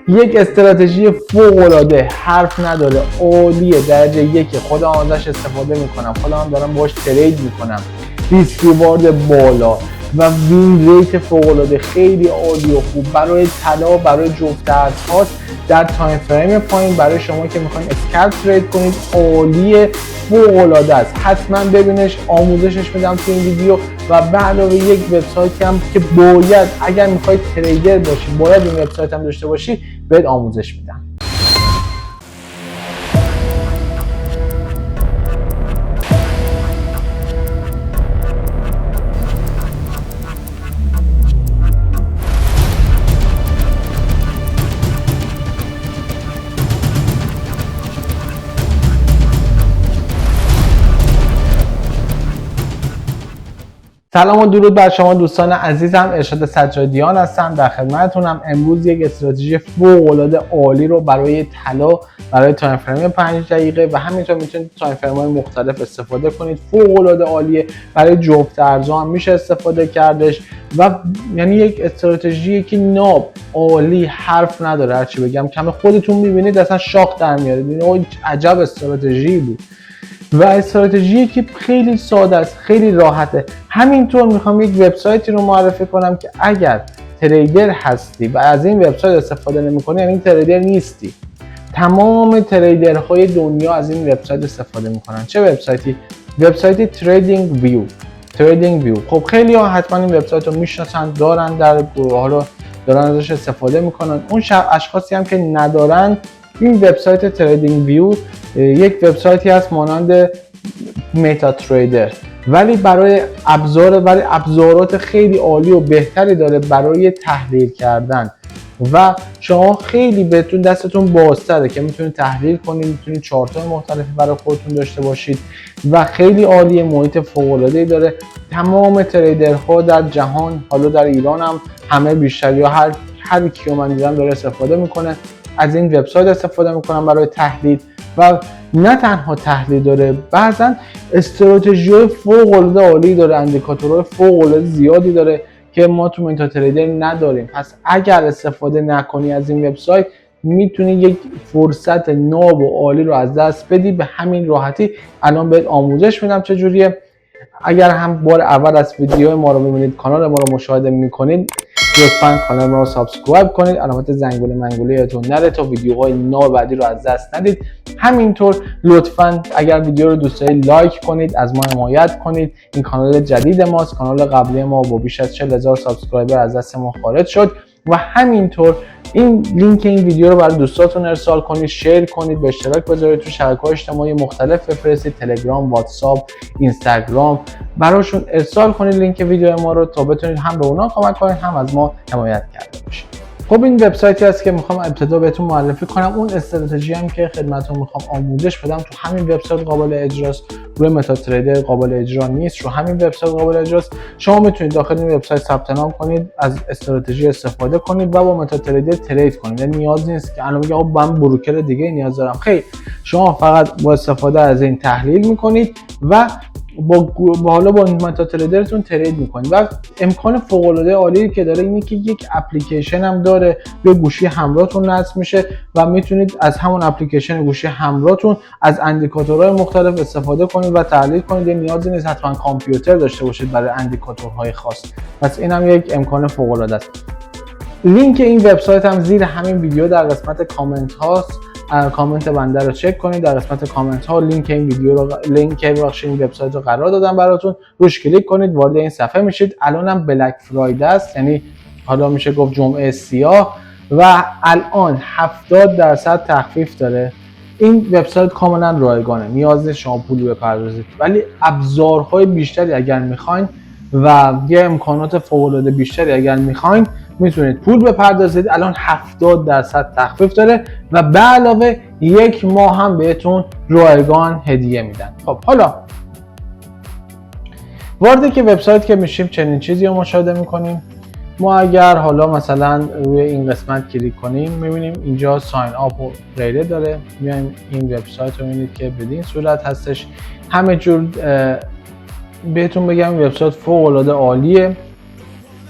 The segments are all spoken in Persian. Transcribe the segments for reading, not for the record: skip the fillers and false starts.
یک استراتژی فوق العاده، حرف نداره، عالیه، درجه یک، خودم ازش استفاده میکنم، خودم دارم باهاش ترید میکنم، ریسک ریوارد بالا و وین ریت فوق العاده، خیلی عالی و خوب برای طلا، برای جفت ارزها در تایم فریم پایین، برای شما که میخواین اسکلپ ترید کنید عالیه، فوق العاده است. حتما ببینش، آموزشش میدم تو این ویدیو و به علاوه یک وبسایتی هم که باید اگر میخواید تریدر باشی باید این وبسایت هم داشته باشی بهت آموزش میدم. سلام و درود بر شما دوستان عزیزم، ارشاد سجادیان هستم، در خدمتتونم. امروز یک استراتژی فوق العاده عالی رو برای طلا، برای تایم فریم 5 دقیقه و همینطور میتونید تایم فرم‌های مختلف استفاده کنید. فوق العاده عالیه، برای جفت ارزها هم میشه استفاده کردش و یعنی یک استراتژی که ناب عالی، حرف نداره، هرچی بگم کم. خودتون میبینید اصلا شاخ در میارید، این عجب استراتژی بود و استراتژی که خیلی ساده است، خیلی راحته. همینطور میخوام یک وبسایتی رو معرفی کنم که اگر تریدر هستی و از این وبسایت استفاده نمی‌کنی یعنی تریدر نیستی. تمام تریدرهای دنیا از این وبسایت استفاده میکنن. چه وبسایتی؟ وبسایت تریدینگ ویو. تریدینگ ویو خب خیلی ها حتما این وبسایت رو میشناسن، دارن در گروه رو دارن ازش استفاده میکنن. اون اشخاصی هم که ندارن، این وبسایت تریدینگ ویو یک وبسایتی هست مانند متا تریدر، ولی برای ابزارات خیلی عالی و بهتری داره برای تحلیل کردن و شما خیلی بهتون دستتون بازتره که میتونید تحلیل کنید، میتونید چارت‌های مختلفی برای خودتون داشته باشید و خیلی عالیه. محیط فوق‌العاده‌ای داره. تمام تریدرها در جهان، حالا در ایران هم همه بیشتر یا هر کیو من دیدم داره استفاده میکنه، از این وبسایت استفاده میکنن برای تحلیل و نه تنها تحلیل داره، بعضا استراتژی‌های فوق‌العاده عالی داره، اندیکاتورهای فوق‌العاده زیادی داره که ما تو متا تریدر نداریم. پس اگر استفاده نکنی از این وبسایت میتونی یک فرصت ناب و عالی رو از دست بدی. به همین راحتی الان بهت آموزش میدم چجوریه. اگر هم بار اول از ویدیو ما رو میبینید، کانال ما رو مشاهده میکنید، لطفاً کانال ما رو سابسکرایب کنید، علامت زنگوله منگوله یادتون نره تا ویدیوهای نو بعدی رو از دست ندید. همینطور لطفاً اگر ویدیو رو دوست دارید لایک کنید، از ما حمایت کنید. این کانال جدید ماست، کانال قبلی ما با بیش از 40,000 سابسکرایبر از دست ما خارج شد و همینطور این لینک این ویدیو رو برای دوستاتون ارسال کنید، شیر کنید، به اشتراک بذارید، تو شبکه‌های اجتماعی مختلف بفرستید، تلگرام، واتساپ، اینستاگرام، براشون ارسال کنید لینک ویدیو ما رو تا بتونید هم به اونا کمک کنید هم از ما حمایت کرده باشید. خب این وبسایتی هست که میخوام ابتدا بهتون معرفی کنم. اون استراتژی هم که خدمتتون میخوام آموزش بدم تو همین وبسایت قابل اجراست. روی متا تریدر قابل اجرا نیست، رو همین وبسایت قابل اجراست. شما میتونید داخل این وبسایت ثبت نام کنید، از استراتژی استفاده کنید و با متا تریدر ترید کنید. یعنی نیاز نیست که الان بگید من بروکر دیگه نیاز دارم. خیر، شما فقط با استفاده از این تحلیل میکنید و با متا تریدرتون ترید میکنید و امکان فوق العاده عالی که داره اینه که یک اپلیکیشن هم داره، به گوشی همراهتون نصب میشه و میتونید از همون اپلیکیشن گوشی همراهتون از اندیکاتورهای مختلف استفاده کنید و تحلیل کنید. نیازی نیست حتما کامپیوتر داشته باشید برای اندیکاتورهای خاص. پس این هم یک امکان فوق العاده است. لینک این وبسایت هم زیر همین ویدیو در قسمت کامنت هاست. کامنت بنده رو چک کنید، در قسمت کامنت ها لینک این ویدیو رو، لینک این وبسایت رو قرار دادم براتون، روش کلیک کنید، وارد این صفحه میشید. الان هم بلک فرایده است، یعنی حالا میشه گفت جمعه سیاه و الان 70% تخفیف داره. این وبسایت کاملا رایگانه، نیاز نیست شما پول بپردازید، ولی ابزارهای بیشتری اگر میخواین و یه امکانات فوق العاده بیشتری اگر میخواین میتونید پول بپردازید. الان 70% تخفیف داره و به علاوه 1 ماه هم بهتون رایگان هدیه میدن. خب حالا وارد که وبسایت که میشیم چنین چیزی رو مشاهده میکنیم. ما اگر حالا مثلا روی این قسمت کلیک کنیم میبینیم اینجا ساین آپ و غیره داره. میایم این وبسایت رو میبینید که بدین صورت هستش. همه جور بهتون بگم وبسایت فوق العاده عالیه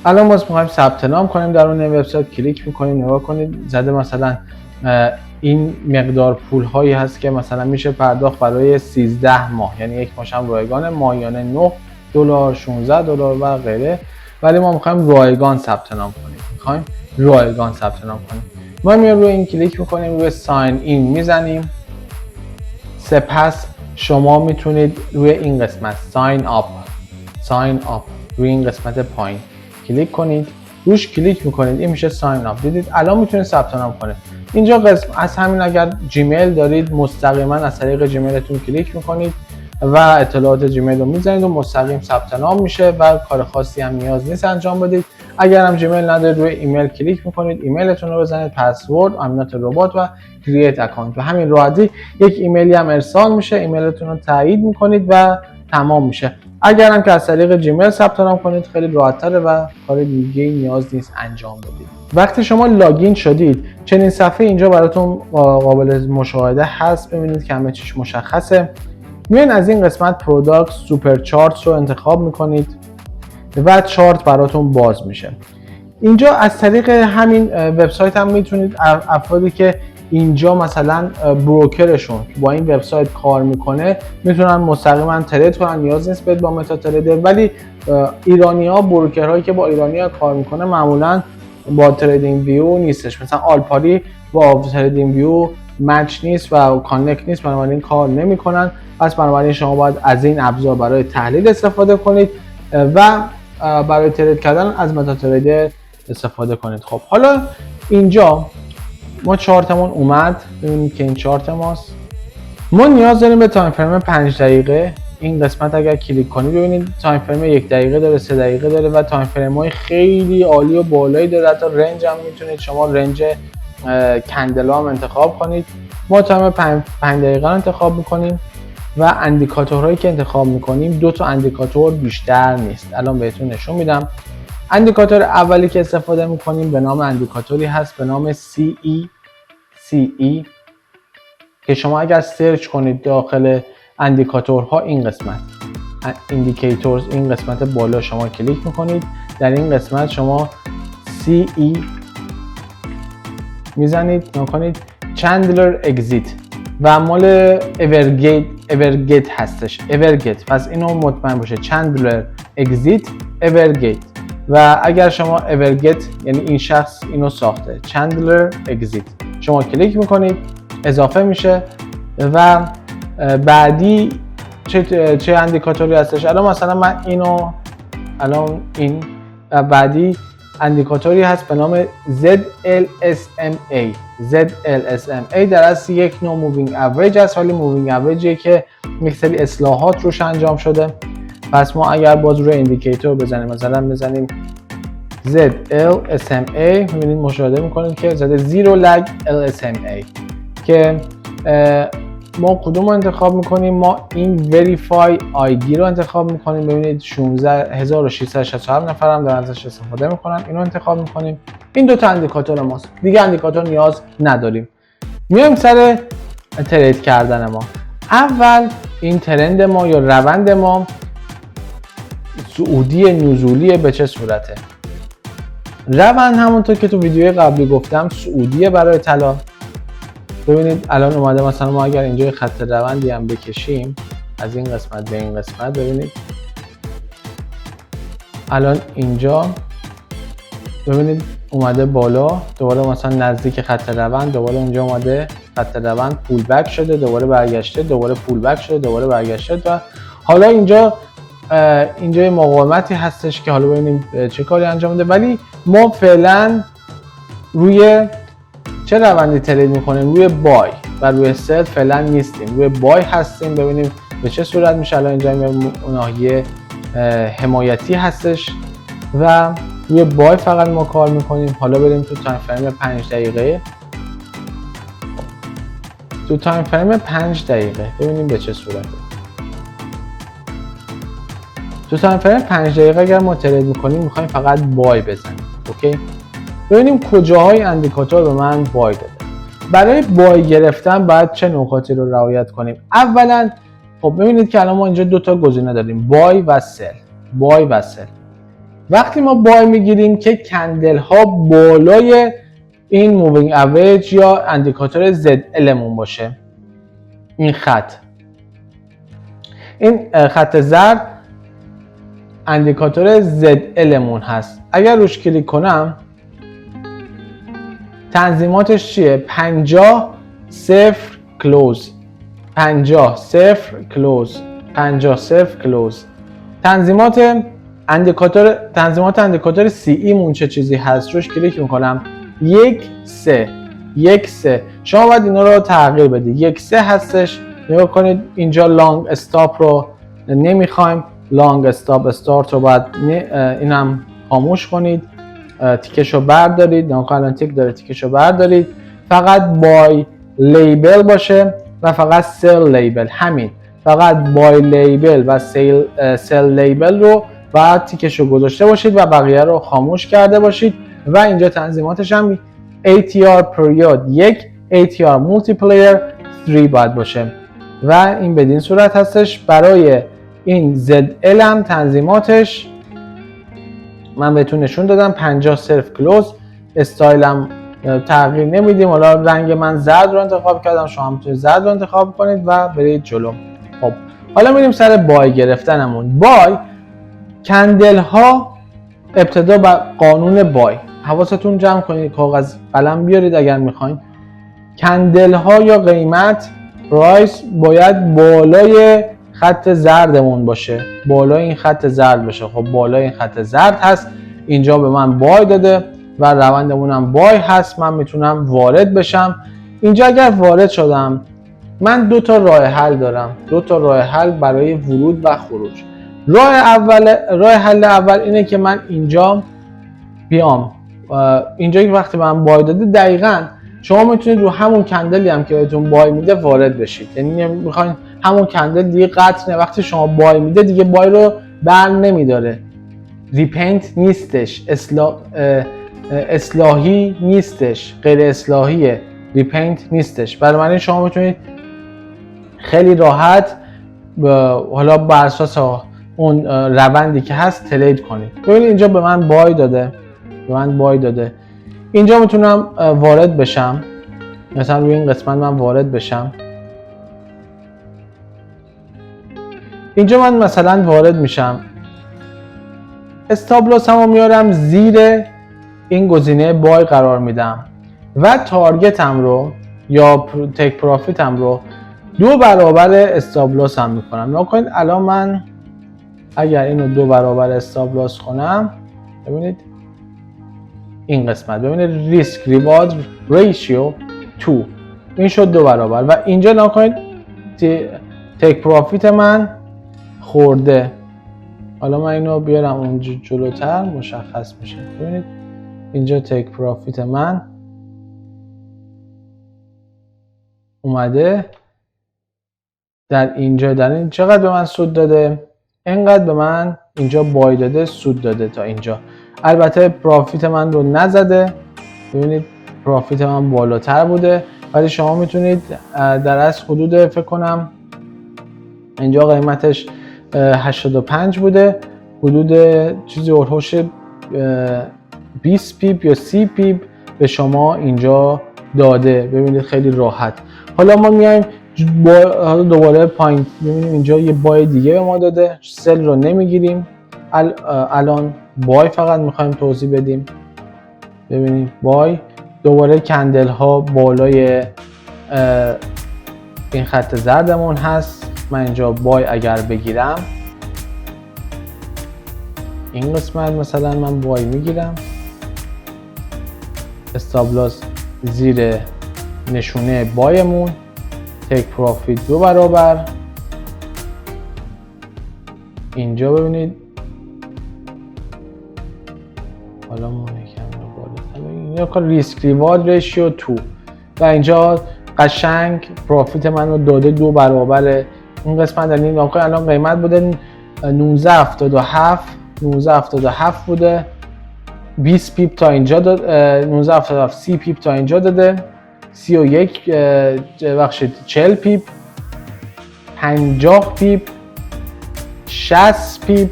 الان ما میخوایم ثبت نام کنیم در اون وبسایت. کلیک میکنیم، نگاه کنید زده مثلا این مقدار پول هایی هست که مثلا میشه پرداخت برای 13 ماه، یعنی یک ماهش هم رایگان، ماهیانه 9 دلار، 16 دلار و غیره. ولی ما میخوایم رایگان ثبت نام کنیم، ما میایم روی این کلیک میکنیم، روی ساین این میزنیم. سپس شما میتونید روی این قسمت ساین آپ روی این قسمت پایین کلیک کنید، روش کلیک میکنید، این میشه ساین آپ. دیدید الان میتونید ثبت نام کنید. اینجا از همین اگر جیمیل دارید مستقیما از طریق جیمیلتون کلیک میکنید و اطلاعات جیمیل رو میزنید و مستقیم ثبت نام میشه و کار خاصی هم نیاز نیست انجام بدید. اگر هم جیمیل ندارید روی ایمیل کلیک میکنید، ایمیلتون رو بزنید، پسورد، امنات ربات و کرییت اکانت و همین راحتی یک ایمیلی هم ارسال میشه. ایمیلتون رو تایید میکنید و تمام میشه. اگر هم که از طریق جیمیل ثبت نام کنید خیلی راحت‌تره و کار دیگه نیاز نیست انجام بدید. وقتی شما لاگین شدید چنین صفحه اینجا براتون قابل مشاهده هست. ببینید که همه چیش مشخصه. میان از این قسمت پروداکت سوپر چارت رو انتخاب میکنید و چارت براتون باز میشه. اینجا از طریق همین وبسایت هم میتونید افرادی که اینجا مثلا بروکرشون با این وبسایت کار میکنه میتونن مستقیما ترید کنن، نیاز نیست برید با متا تریدر. ولی ایرانی‌ها، بروکرهایی که با ایرانی‌ها کار میکنه معمولا با تریدینگ ویو نیستش، مثلا آلپاری با تریدینگ ویو مچ نیست و کانکت نیست، بنابراین کار نمیکنن. پس بنابراین شما باید از این ابزار برای تحلیل استفاده کنید و برای ترید کردن از متا تریدر استفاده کنید. خب حالا اینجا ما چارتمون اومد، ببینید که این چارت ماست. ما نیاز داریم به تایم فریم 5 دقیقه. این قسمت اگر کلیک کنید ببینید تایم فریم 1 دقیقه داره، 3 دقیقه داره و تایم فریم های خیلی عالی و بالایی داره. حتی رنج هم میتونید شما رنج کندل هم انتخاب کنید. ما تایم 5 دقیقه رو انتخاب میکنیم و اندیکاتورهایی که انتخاب میکنیم 2 تا اندیکاتور بیشتر نیست. الان بهتون نشون میدم. اندیکاتور اولی که استفاده میکنیم به نام اندیکاتوری هست به نام CE که شما اگر سرچ کنید داخل اندیکاتورها این قسمت ایندیکیتورز، این قسمت بالا شما کلیک میکنید. در این قسمت شما CE میزنید، نکنید چندلر اگزیت و مال اورگیت هستش. اورگیت، پس اینو مطمئن باشه چندلر اگزیت اورگیت. و اگر شما اورگیت یعنی این شخص اینو ساخته، چندلر اگزیت، شما کلیک میکنید اضافه میشه. و بعدی چه اندیکاتوری هستش؟ الان مثلا من اینو این بعدی اندیکاتوری هست به نام ZLSMA در اصل یک نوع مووینگ اوریج است، ولی مووینگ اوریجی که یک سری اصلاحات روش انجام شده. پس ما اگر باز روی اندیکیتور بزنیم، مثلا بزنیم ZLSMA، میبینید مشاهده میکنید که زده زیرو لگ LSMA که ما کدوم رو انتخاب میکنیم؟ ما این وریفای آیدی رو انتخاب میکنیم. ببینید 16667 نفر هم دارن ازش استفاده میکنن. اینو انتخاب میکنیم. این 2 تا اندیکاتور ماست، دیگه اندیکاتور نیاز نداریم. میایم سر ترید کردن ما. اول این ترند ما یا روند ما صعودی نزولی به چه صورته؟ روند همونطور که تو ویدیوی قبلی گفتم صعودیه برای طلا. ببینید الان اومده مثلا ما اگر اینجا خط روندی هم بکشیم از این قسمت به این قسمت، ببینید الان اینجا ببینید اومده بالا، دوباره مثلا نزدیک خط روند، دوباره اینجا اومده خط روند پول بک شده، دوباره برگشته، دوباره پول بک شده، دوباره برگشته و حالا اینجا مقاومتی هستش که حالا ببینیم چه کاری انجام میده. ولی ما فعلا روی چه روندی ترید میکنیم؟ روی بای و روی سل فعلا نیستیم، روی بای هستیم. ببینیم به چه صورت میشه. الان اینجا ناحیه حمایتی هستش و روی بای فقط ما کار میکنیم. حالا بریم تو تایم فریم 5 دقیقه. تو تایم فریم 5 دقیقه ببینیم به چه صورته. تو تایم فریم 5 دقیقه اگر ما ترید میکنیم میخوایم فقط بای بزنیم. اوکی، ببینیم کجاهای اندیکاتور به من بای داده. برای بای گرفتن باید چه نکاتی رو رعایت کنیم؟ اولا خب ببینید که الان ما اینجا 2 تا گزینه داریم، بای و سل. وقتی ما بای میگیریم که کندل ها بالای این مووینگ اوریج یا اندیکاتور ZL مون باشه، این خط زرد اندیکاتور ZL مون هست. اگر روش کلیک کنم تنظیماتش چیه؟ 50 0 کلوز، 50 0 کلوز، 50 0 کلوز. تنظیمات اندیکاتور CE مون چه چیزی هست؟ روش کلیک میکنم 1 3 1 3. شما باید اینا رو تغییر بدید. 1 3 هستش. نگاه کنید اینجا لانگ استاپ رو نمیخوایم، لانگ استارت رو باید اینم خاموش کنید، تیکش رو بردارید. الان تیک داره، تیکش رو بردارید. فقط بای لیبل باشه و فقط سل لیبل. همین، فقط بای لیبل و سل لیبل رو بعد تیکش رو گذاشته باشید و بقیه رو خاموش کرده باشید. و اینجا تنظیماتش هم ATR پریود 1، ATR مولتیپلایر 3 باید باشه و این بدین صورت هستش. برای این ZL هم تنظیماتش من بهتون نشون دادم 50 صرف کلوز. استایلم تغییر نمیدیم. حالا رنگ من زرد رو انتخاب کردم، شما هم میتونید زرد رو انتخاب کنید و برید جلو. خب حالا میریم سر بای گرفتنمون. بای کندل ها ابتدا با قانون بای، حواستون جمع کنید، کاغذ قلم بیارید اگر میخواین. کندل ها یا قیمت پرایس باید بالای خط زردمون باشه، بالای این خط زرد باشه. خب بالای این خط زرد هست، اینجا به من بای داده و روندمون هم بای هست. من میتونم وارد بشم. اینجا اگر وارد شدم من دو تا راه حل دارم، دو تا راه حل برای ورود و خروج. راه حل اول اینه که من اینجا بیام، اینجا که وقتی من بای داده دقیقاً شما میتونید رو همون کندلی هم که بهتون بای میده وارد بشید. یعنی میخواین همون کندل دیگه قطع نه، وقتی شما بای میده دیگه بای رو بر نمیداره. ریپینت نیستش، اصلاحی نیستش، غیر اصلاحیه، ریپینت نیستش. برای من شما میتونید خیلی راحت حالا بر اساس اون روندی که هست ترید کنید. ببینید اینجا به من بای داده، اینجا میتونم وارد بشم، مثلا روی این قسمت من وارد بشم. اینجا من مثلا وارد میشم، استاپ لاس همو میارم زیر این گزینه بای قرار میدم و تارگتم رو یا تیک پروفیتم رو 2 برابر استاپ لاس هم میکنم. نگاه کنید الان من اگر اینو 2 برابر استاپ لاس کنم، ببینید این قسمت، ببینید ریسک ریوارد ریشیو 2 این شد 2 برابر و اینجا نگاه کنید تیک پروفیت من خورده. حالا من اینو بیارم اونجا جلوتر مشخص میشه. ببینید اینجا تیک پروفیت من اومده در اینجا، در این چقدر به من سود داده؟ اینقدر به من اینجا بای داده، سود داده تا اینجا. البته پروفیت من رو نزده، ببینید پروفیت من بالاتر بوده، ولی شما میتونید در از حدود فکر کنم اینجا قیمتش 85 بوده، حدود چیزی هولوش 20 پیپ یا 30 پیپ به شما اینجا داده. ببینید خیلی راحت. حالا ما میایم حالا دوباره پایین، ببینیم اینجا یه بای دیگه به ما داده، سل رو نمیگیریم الان، بای فقط میخوایم توضیح بدیم. ببینید بای، دوباره کندل ها بالای این خط زردمون هست. من اینجا بای اگر بگیرم این قسمت مثلا من بای میگیرم، استاپ لاس زیر نشونه بایمون، تیک پروفیت 2 برابر. اینجا ببینید حالا ما یکم رو بالاتر، ریسک ریوارد ریشیو 2 و اینجا قشنگ پروفیت من رو داده 2 برابر این قسمت. در این واقع الان قیمت بوده 19.77 بوده، 20 پیپ تا اینجا داد، 19.77 30 پیپ تا اینجا داده، 31 بخشید 40 پیپ، 50 پیپ، 60 پیپ،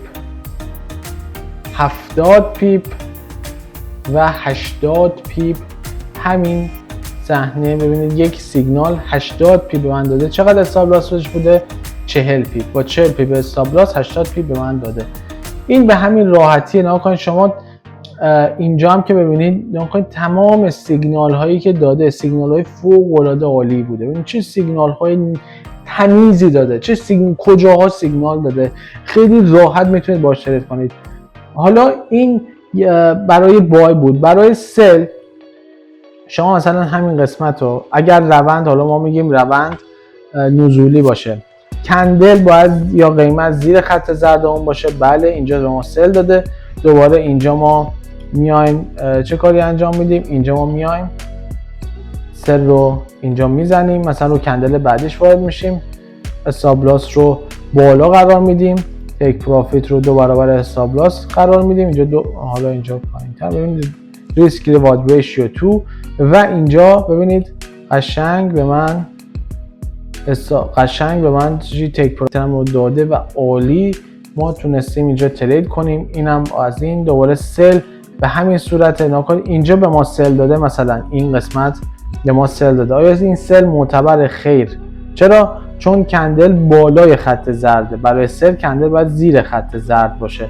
70 پیپ و 80 پیپ. همین صحنه ببینید یک سیگنال 80 پیپ به من داده. چقدر استاپ لاسش بوده؟ 40 پیپ. با 40 پیپ استاپ لاس 80 پیپ به من داده. این به همین راحتی نگاه کنید. شما اینجا هم که ببینید نگاه کنید تمام سیگنال هایی که داده سیگنال های فوق العاده عالی بوده. ببینید چه سیگنال های تمیزی داده، چه کجاها سیگنال داده، خیلی راحت میتونید باهاش ترید کنید. حالا این برای بای بود. برای سل شما مثلا همین قسمت رو اگر روند، حالا ما میگیم روند نزولی باشه، کندل باید یا قیمت زیر خط زرد اون باشه. بله اینجا به ما سل داده. دوباره اینجا ما میایم چه کاری انجام میدیم؟ اینجا ما میایم سل رو اینجا میزنیم، مثلا رو کندل بعدیش وارد میشیم، استاپ لاس رو بالا قرار میدیم، تیک پروفیت رو 2 برابر استاپ لاس قرار میدیم. اینجا حالا اینجا پایین‌تر ببینید ریسک ریوارد ریشیو 2 و اینجا ببینید قشنگ به من تیک پروفیت رو داده و عالی ما تونستیم اینجا ترید کنیم. اینم از این. دوباره سل به همین صورت نکنید. اینجا به ما سل داده، مثلا این قسمت به ما سل داده. آیا این سل معتبر؟ خیر. چرا؟ چون کندل بالای خط زرده. برای سل کندل باید زیر خط زرد باشه،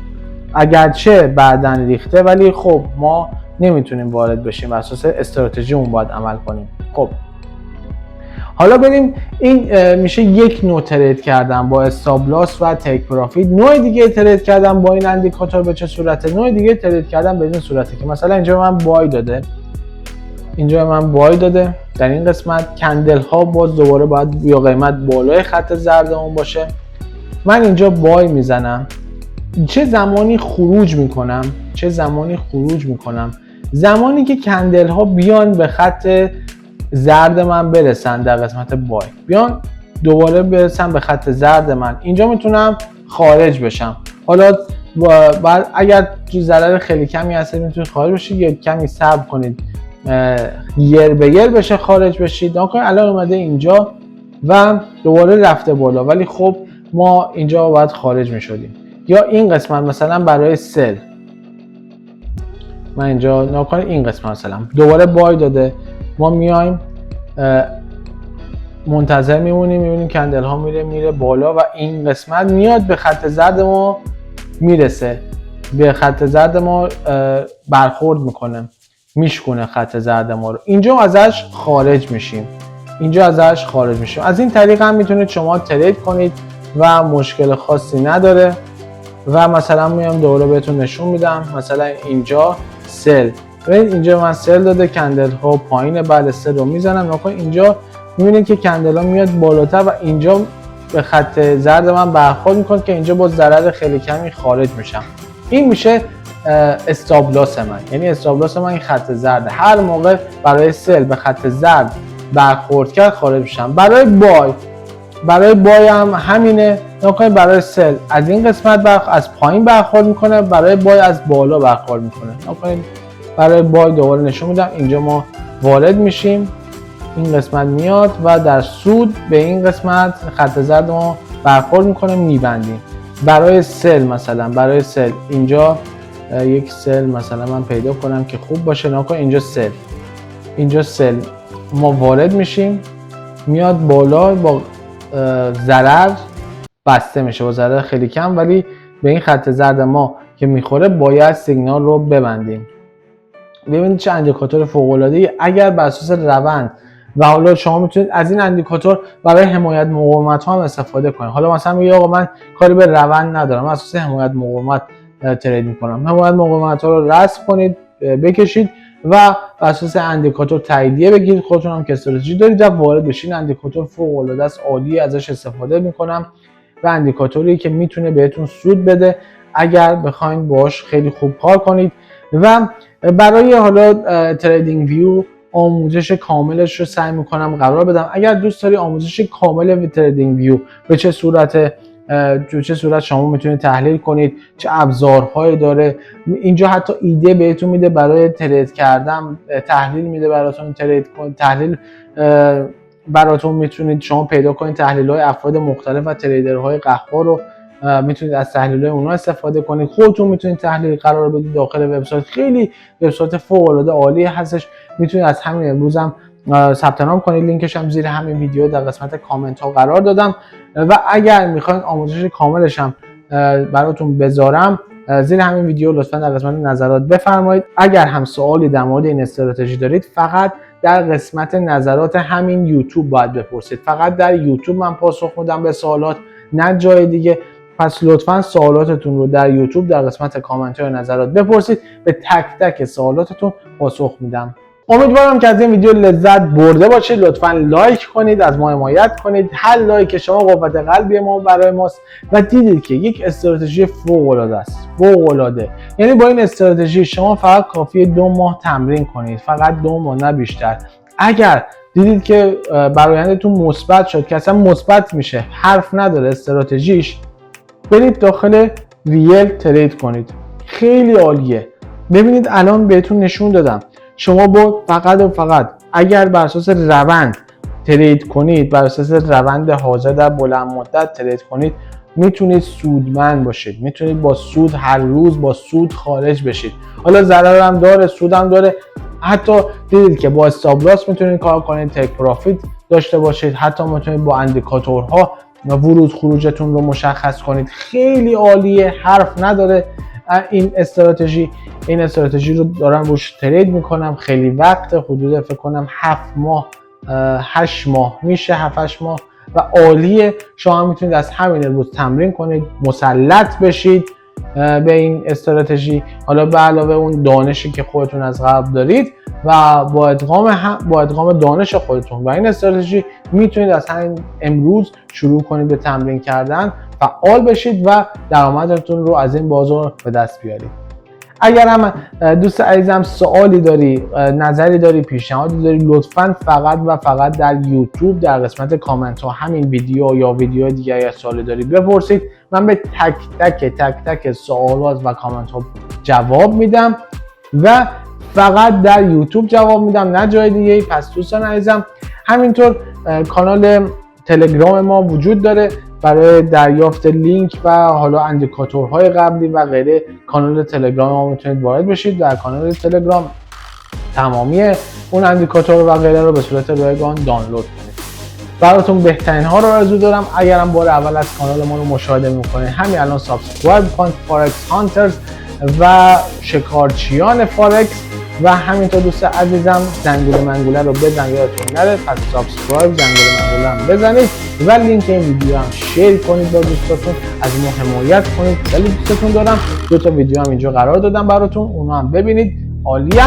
اگرچه بعدن ریخته ولی خب ما نمیتونیم وارد بشیم، بر اساس استراتژی اون باید عمل کنیم. خب حالا بریم. این میشه یک نوع ترید کردن با استاپ لاس و تیک پروفیت. نوع دیگه ترید کردن با این اندیکاتور به چه صورته؟ نوع دیگه ترید کردن به این صورته که مثلا اینجا من بای داده، اینجا من بای داده. در این قسمت کندل ها باز دوباره باید یا قیمت بالای خط زرد اون باشه. من اینجا بای میزنم. چه زمانی خروج میکنم؟ زمانی که کندل ها بیان به خط زرد من برسن، در قسمت بای بیان دوباره برسن به خط زرد من، اینجا میتونم خارج بشم. حالا بعد اگر تو ضرر خیلی کمی هست میتونید خارج بشید یا کمی صبر کنید یر به یر بشه خارج بشید. الان اومده اینجا و دوباره رفته بالا، ولی خب ما اینجا باید خارج میشدیم. یا این قسمت مثلا برای سل، من اینجا نکنید این قسمت مثلا دوباره بای داده، ما میایم منتظر میمونیم، میبینیم کندل ها میره بالا و این قسمت میاد به خط زرد ما میرسه، به خط زرد ما برخورد میکنه، میشکنه خط زرد ما رو. اینجا ازش خارج میشیم. از این طریق هم میتونید شما ترید کنید و مشکل خاصی نداره. و مثلا میام دوباره بهتون نشون میدم. مثلا اینجا سل، ببینید اینجا من سل داده، کندل ها پایینه، بعد سل رو میزنم. نکن اینجا میبینید که کندل ها میاد بالاتر و اینجا به خط زرد من برخورد میکنه که اینجا با ضرر خیلی کمی خارج میشم. این میشه استاپ لاس من، یعنی استاپ لاس من این خط زرد. هر موقع برای سل به خط زرد برخورد کرد خارج میشم. برای بای هم همینه. نکنید برای سل از این قسمت از پایین برخورد میکنه، برای بای از بالا برخورد میکنه. نکنید برای بای دوباره نشون میدم. اینجا ما وارد میشیم، این قسمت میاد و در سود به این قسمت خط زرد ما برخورد میکنه، میبندیم. برای سل اینجا یک سل مثلا من پیدا کنم که خوب باشه. نکن اینجا سل ما وارد میشیم، میاد بالا، با ضرر بسته میشه، با ضرر خیلی کم، ولی به این خط زرد ما که میخوره باید سیگنال رو ببندیم. ببینید چه اندیکاتور فوق العاده ای. اگر بر اساس روند و حالا شما میتونید از این اندیکاتور برای حمایت مقاومت ها هم استفاده کنید. حالا مثلا میگه آقا من کاری به روند ندارم، اساس حمایت مقاومت ترید میکنم. حمایت مقاومت ها رو رسم کنید، بکشید و بر اساس اندیکاتور تاییدیه بگیرید. خودتون هم که استراتژی دارید و وارد بشین. اندیکاتور فوق العاده است، عالی، ازش استفاده میکنم و اندیکاتوری که میتونه بهتون سود بده اگر بخواید باش خیلی خوب کار کنید. و برای حالا تریدینگ ویو آموزش کاملش رو سعی میکنم قرار بدم. اگر دوست داری آموزش کامل تریدینگ ویو به چه صورت شما میتونید تحلیل کنید، چه ابزارهایی داره، اینجا حتی ایده بهتون میده برای ترید کردن، تحلیل میده براتون، تحلیل براتون میتونید شما پیدا کنید تحلیل های افراد مختلف و تریدرهای قهار رو میتونید از تحلیل اونها استفاده کنید. خودتون میتونید تحلیل قرار بدید داخل وبسایت. خیلی وبسایت فوق العاده عالی هستش. میتونید از همین امروز هم ثبت نام کنید. لینکش هم زیر همین ویدیو در قسمت کامنت ها قرار دادم و اگر میخواید آموزش کاملش هم براتون بذارم زیر همین ویدیو لطفا در قسمت نظرات بفرمایید. اگر هم سوالی در مورد این استراتژی دارید فقط در قسمت نظرات همین یوتیوب باید بپرسید. فقط در یوتیوب من پاسخ میدم به سوالات، نه جای دیگه. پس لطفا سوالاتتون رو در یوتیوب در قسمت کامنت ها و نظرات بپرسید. به تک تک سوالاتتون پاسخ میدم. امیدوارم که از این ویدیو لذت برده باشید. لطفا لایک کنید، از ما حمایت کنید. هر لایک شما قوت قلبی ما برای ماست و دیدید که یک استراتژی فوق العاده است. فوق العاده. یعنی با این استراتژی شما فقط کافیه 2 ماه تمرین کنید. فقط 2 ماه، نه بیشتر. اگر دیدید که برآیندتون مثبت شد، که اصلا مثبت میشه، حرف نداره استراتژیش، برید داخل ریل ترید کنید. خیلی عالیه. ببینید الان بهتون نشون دادم شما با فقط و فقط اگر بر اساس روند ترید کنید، بر اساس روند حاضر در بلند مدت ترید کنید، میتونید سودمند باشید. میتونید با سود هر روز با سود خارج بشید. حالا ضرر هم داره، سود هم داره. حتی دیدید که با استاپ لاس میتونید کار کنید، تک پروفیت داشته باشید. حتی میتونید با اندیکاتورها ورود خروجتون رو مشخص کنید. خیلی عالیه، حرف نداره. این استراتژی رو دارم روش ترید میکنم. خیلی وقت، حدود فکر کنم 7 ماه 8 ماه میشه، 7-8 ماه و عالیه. شما میتونید از همین روز تمرین کنید، مسلط بشید به این استراتژی. حالا به علاوه اون دانشی که خودتون از قبل دارید و با ادغام دانش خودتون و این استراتژی میتونید از همین امروز شروع کنید به تمرین کردن، فعال بشید و درآمدتون رو از این بازار به دست بیارید. اگر هم دوست عزیزم سوالی داری، نظری داری، پیشنهادی داری، لطفاً فقط و فقط در یوتیوب در قسمت کامنت ها همین ویدیو یا ویدیو دیگه یا سوالی داری بپرسید. من به تک تک سوالات و کامنت ها جواب میدم و فقط در یوتیوب جواب میدم، نه جای دیگه. پس دوستان عزیزم همینطور کانال تلگرام ما وجود داره برای دریافت لینک و حالا اندیکاتورهای قبلی و غیره. کانال تلگرام ما میتونید وارد بشید. در کانال تلگرام تمامی اون اندیکاتور و غیره رو به صورت رایگان دانلود کنید. براتون بهترین ها رو آرزو دارم. اگرم بار اول از کانال ما رو مشاهده میکنید، همین الان سابسکرایب کنید. فارکس هانترز و شکارچیان فارکس و همینطور دوست عزیزم زنگوله منگوله رو بزن، یادتون نره. پس سابسکرایب، زنگوله منگوله هم بزنید و لینک این ویدیو هم شیر کنید با دوستاتون. از ما حمایت کنید. خیلی دوستتون دارم. 2 تا ویدیو هم اینجا قرار دادم براتون، اونا هم ببینید. عالیاً.